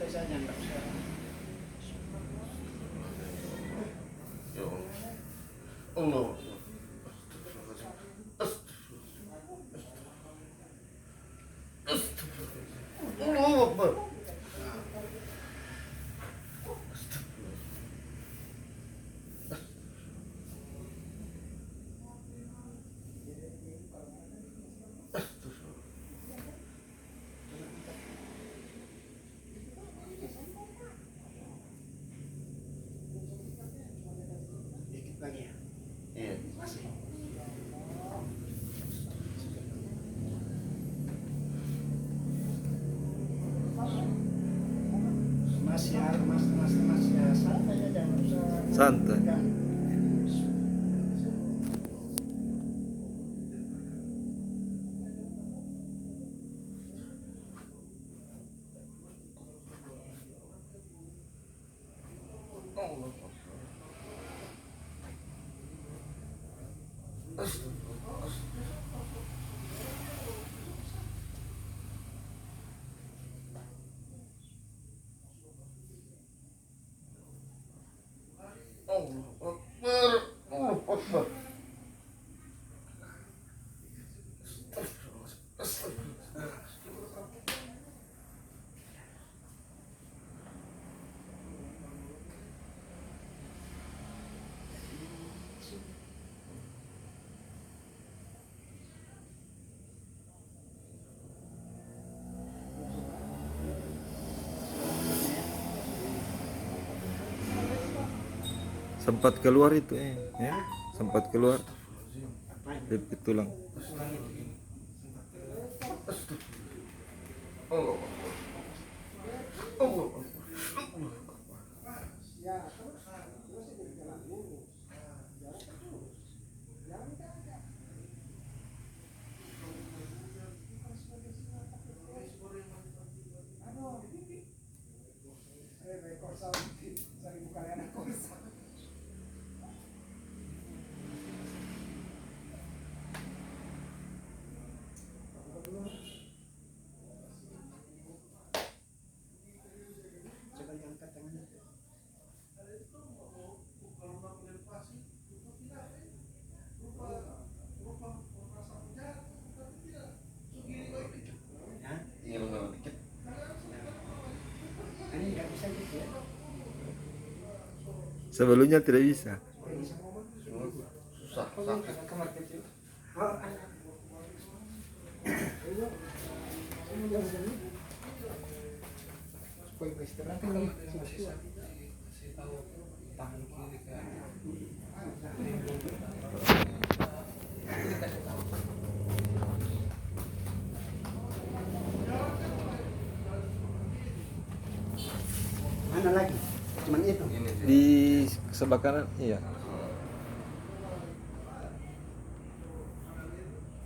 saja enggak usah. Ya Allah. Allah Akbar. Dikit lagi ya. Iya. Masih. Mas ya santai aja, nggak usah Santai. tegang. Allah. Allah Akbar. Allah Akbar. Sempat keluar itu ya. Sempat keluar dari tulang. Allah. Allah. Coba diangkat tangannya. Hah? Iya benar dikit. Ini nggak bisa gitu ya. Sebelumnya tidak bisa. Bisa ngomong. Susah, sakit. Kamar kecil. Oh, anak. Ayo. Kamu jangan sini. Supaya beristirahat kan kamu masih kuat. Kasih tahu tangan kiri kan. Mana lagi? Cuman itu. Ini sih. Di sebelah kanan iya.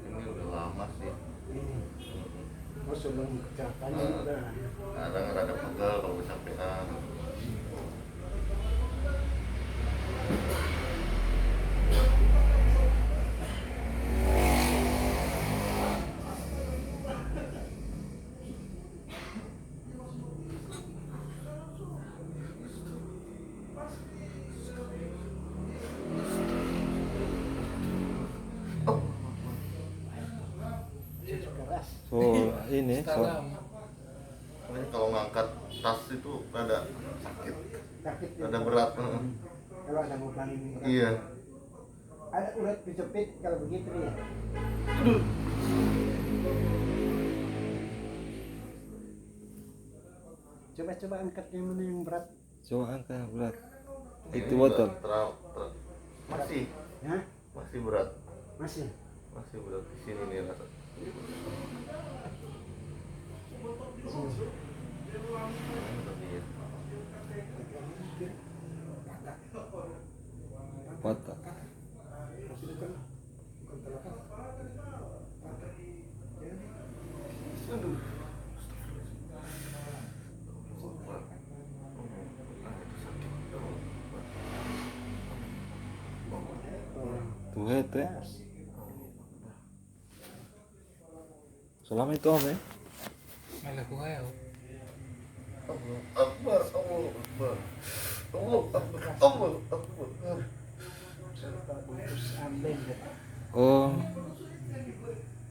Ini udah lama sih. Oh, sebelum kecelakaan udah. Kadang rada pegel kalau kecapean. Keras. Oh ini so, Ini kalau ngangkat tas itu rada sakit, Sakit. rada berat. Kalau ada beban berat. Iya. Ada urat dijepit kalau begitu ya. Coba angkat yang mana yang berat. coba angkat berat. Ini Itu botol. Masih, Ya, masih berat, masih. masih berat di sini nih rasa. Patah. Tuh teh. Selama itu om ya. Malah ku hayo. Akbar, Allah Akbar. Allah Akbar, Allah Akbar. Serta bungkus ambeng gitu. Oh,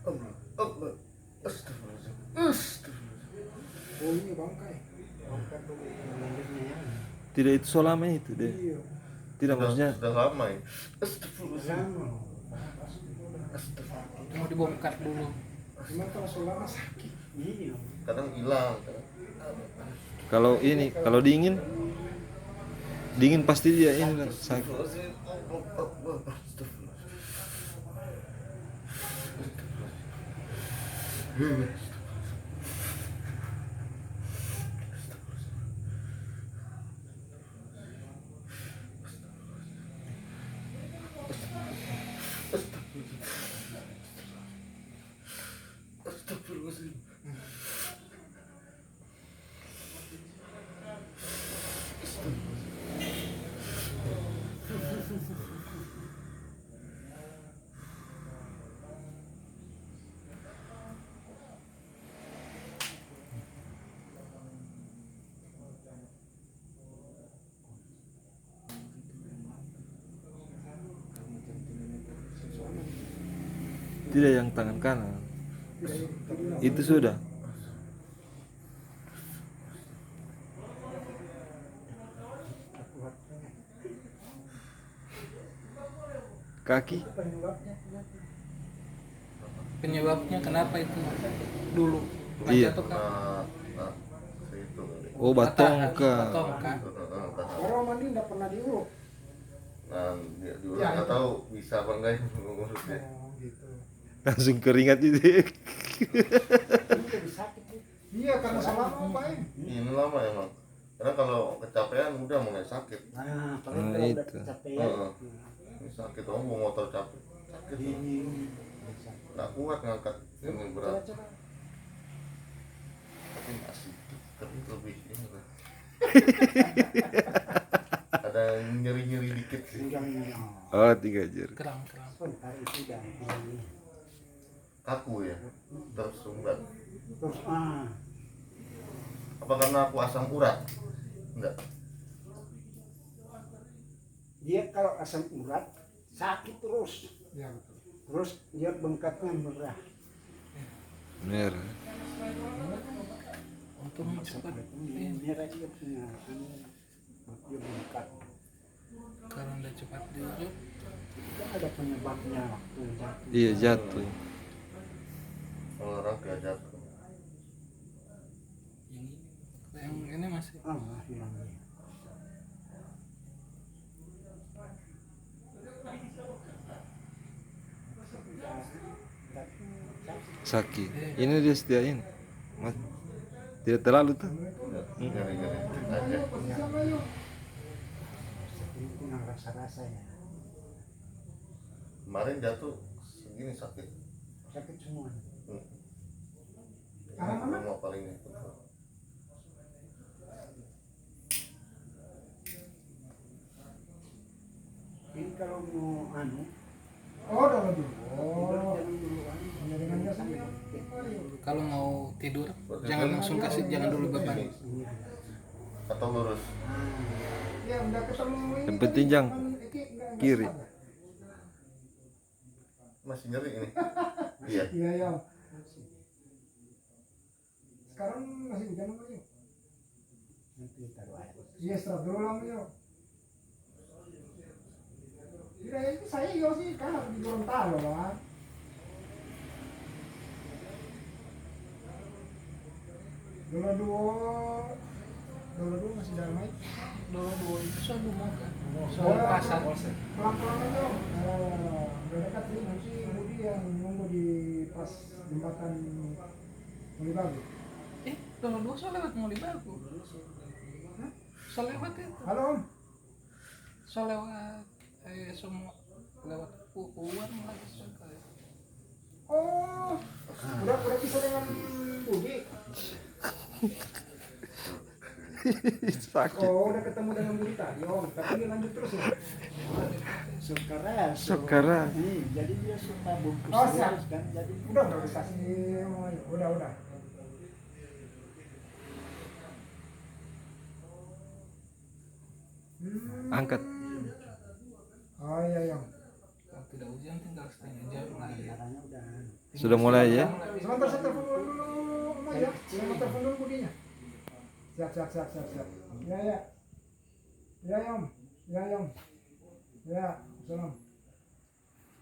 Allah Akbar. Astagfirullahaladzim. Astagfirullahaladzim. Oh ini bangkai. Bangkai dulu mengendeknya ya. tidak itu so lama itu deh. Iya. Tidak maksudnya Sudah lama ya. Astagfirullahaladzim. Lama. Astagfirullah. Mau dibongkar dulu. Cuma kalau selama sakit. Iya. Kadang hilang. kalau ini kalau dingin pasti dia ini sakit. Astagfirullahaladzim. Allah Akbar. Astagfirullah. Astagfirullahaladzim. Tidak yang tangan kanan. Itu sudah. Kaki Penyebabnya kenapa itu dulu? Iya. Jatuh kan? Nah, itu kali. oh batong ke Batong kan? Orang mandi nggak pernah diurut. Nah, dia juga nggak tahu bisa apa enggak ya ngurusnya. Oh gitu. langsung keringat itu. Ini lebih sakit nih. Iya karena selama apa ya? Ini lama emang. Karena kalau kecapean udah mulai sakit. Nah, Nah, kalau udah itu. kecapean. Heeh. Ini sakit, orang bawa motor capek. Sakit. Nggak kuat ngangkat ini berat. Coba. Tapi masih tapi lebih ini lah. Ada nyeri-nyeri dikit sih. Pinggangnya. Oh 3 jari. Keram. Bentar itu dah. Ini. Kaku ya, tersumbat. Terus Apa karena aku asam urat? Enggak. dia kalau asam urat sakit terus. Ya betul. Terus dia bengkaknya merah. Merah. Untuk cepat Merah dia punya dia bengkak. karena udah cepat diurut. Itu ada penyebabnya waktu jatuh. Iya jatuh. Olahraga jatuh. Yang ini masih Hilangnya. Sakit. Ini dia setiain. Mas, tidak terlalu tuh. Nyeri-nyeri aja. Ini kurang rasa-rasanya. Kemarin jatuh segini sakit. Sakit semua. Ini rumah paling itu. Ini kalau mau Oh, udah lebih. tidur jangan dulu Ya, dengan biasanya. kalau mau tidur jangan langsung kasih, jangan dulu beban. Atau lurus. Ya, udah ketemu ini. Yang penting jang kiri. Masih nyeri ini. Iya. Iya, ya. Sekarang masih hujan apa yuk? nanti taruh air. Iya, istirahat dulu lah yuk. Tidak, ini saya yo sih kan harus di Gorontalo lah. Dulu masih damai. Dulu itu selalu mau kan? Oh, Soal pasar. Pelan-pelan aja. Udah dekat sih nanti Budi yang nunggu di pas jembatan Mulibagu. Dulu so lewat Mulibagu. So lewat itu. Halo Om. So lewat semua lewat Pupuan lagi sekali. Oh, udah bisa dengan Budi. Sakit. Oh, udah ketemu dengan Budi tadi Om. Tapi dia lanjut terus ya. Sokara. Jadi dia suka bungkus Oh, terus siap. kan. Jadi Udah dikasih. Udah. Angkat. Oh iya yang. Kalau tidak hujan tinggal setengah jam lagi. Sudah mulai ya? Sebentar saya telepon dulu Om ya. Saya mau telepon dulu budinya. Siap. Ya. Ya Om. Ya Om. Ya, salam.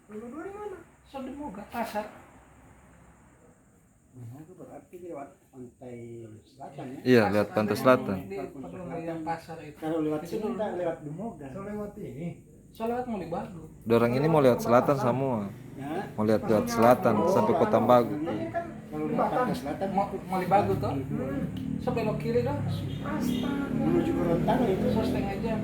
Dua di mana? Sudah mau ke pasar. Itu berarti lewat pantai selatan ya. Iya, lihat pantai selatan. Di perlombaan pasar itu. Kalau lewat sini enggak lewat Demoga. Saya lewat ini. Saya lewat mau Bagu. Dorang ini mau lihat selatan semua. Ya. Mau lihat selatan sampai Kota Bagu. Kalau lewat pantai selatan Mau Bagu tuh. So belok kiri dong. menuju Gorontalo itu. So setengah jam.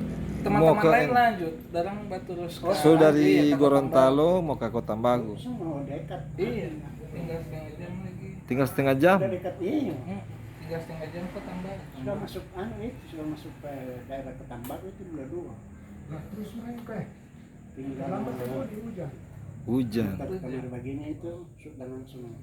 Mau Teman-teman ke- lain lanjut. Darang batu terus. So dari Gorontalo mau ke Kota Bagu. Mau dekat. Iya. Tinggal setengah jam lagi. Tinggal setengah jam. Udah dekat ini. Tinggal setengah jam ke tambah. Sudah masuk sudah masuk ke daerah Ketambak itu udah dua. Nah, terus mereka Tinggal lambat di hujan. Hujan. kamar baginya itu sudah langsung